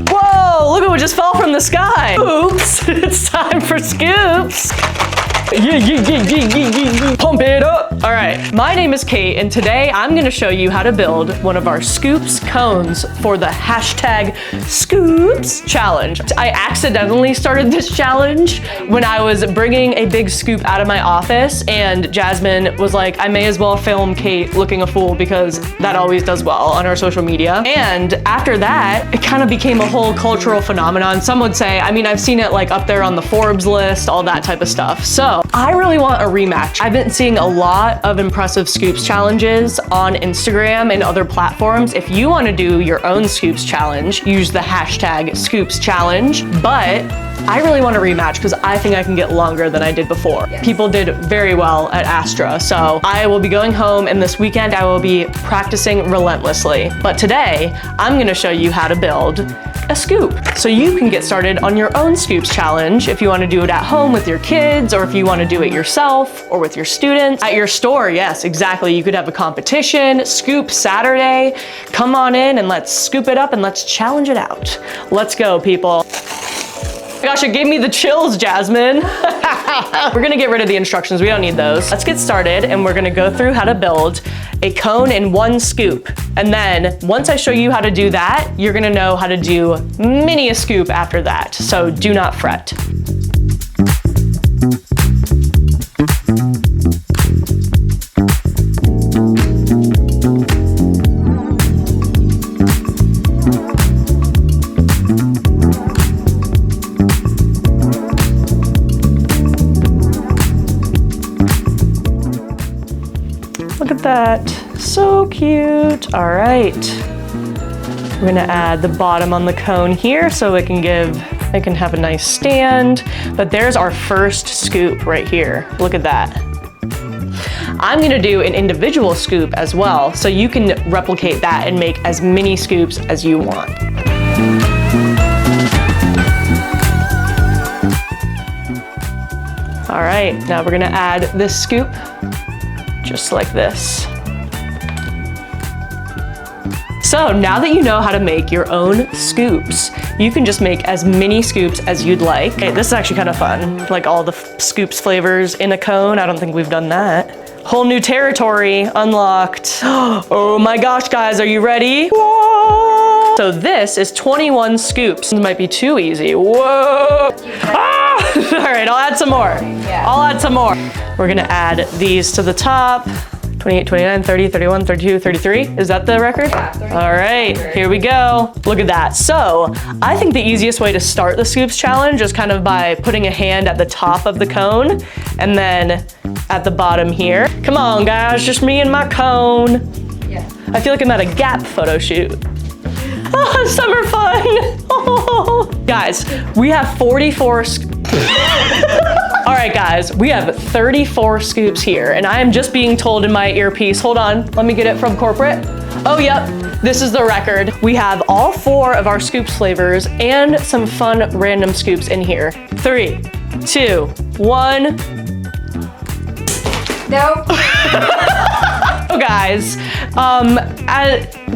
Whoa, look at what just fell from the sky. Oops, it's time for scoops. Pump it up. All right, my name is Kate, and today I'm gonna show you how to build one of our scoops cones for the hashtag Scoops Challenge. I accidentally started this challenge when I was bringing a big scoop out of my office, and Jasmine was like, I may as well film Kate looking a fool because that always does well on our social media. And after that, it kind of became a whole cultural phenomenon. Some would say, I mean, I've seen it like up there on the Forbes list, all that type of stuff. So I really want a rematch. I've been seeing a lot of impressive scoops challenges on Instagram and other platforms. If you want to do your own scoops challenge, use the hashtag Scoops Challenge. But I really want a rematch because I think I can get longer than I did before. Yes. People did very well at Astra, so I will be going home, and this weekend I will be practicing relentlessly. But today, I'm gonna show you how to build a scoop. So you can get started on your own scoops challenge if you want to do it at home with your kids, or if you want to do it yourself or with your students. At your store, yes, exactly. You could have a competition, Scoop Saturday. Come on in and let's scoop it up and let's challenge it out. Let's go, people. Gosh, it gave me the chills, Jasmine. We're gonna get rid of the instructions. We don't need those. Let's get started, and we're gonna go through how to build a cone in one scoop. And then once I show you how to do that, you're gonna know how to do many a scoop after that. So do not fret. Look at that, so cute. All right, we're gonna add the bottom on the cone here so it can have a nice stand. But there's our first scoop right here. Look at that. I'm gonna do an individual scoop as well, so you can replicate that and make as many scoops as you want. All right, now we're gonna add this scoop just like this. So now that you know how to make your own scoops, you can just make as many scoops as you'd like. Okay, this is actually kind of fun. Like all the scoops flavors in a cone. I don't think we've done that. Whole new territory unlocked. Oh my gosh, guys, are you ready? Whoa! So this is 21 scoops. This might be too easy. Whoa! Ah! All right, I'll add some more. Yeah. I'll add some more. We're gonna add these to the top. 28, 29, 30, 31, 32, 33. Is that the record? Yeah, 33. All right, here we go. Look at that. So I think the easiest way to start the scoops challenge is kind of by putting a hand at the top of the cone and then at the bottom here. Come on, guys, just me and my cone. Yeah. I feel like I'm at a Gap photo shoot. Oh, summer fun. Oh. Guys, we have 44 All right, guys, we have 34 scoops here, and I am just being told in my earpiece, hold on, let me get it from corporate. Oh, yep, this is the record. We have all 4 of our scoops flavors and some fun random scoops in here. 3, 2, 1. Nope. So guys,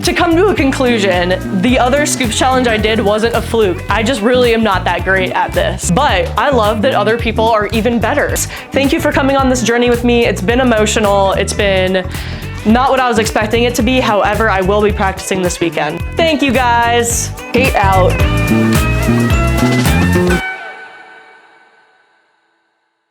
to come to a conclusion, the other scoops challenge I did wasn't a fluke. I just really am not that great at this. But I love that other people are even better. Thank you for coming on this journey with me. It's been emotional. It's been not what I was expecting it to be. However, I will be practicing this weekend. Thank you, guys. Kate out.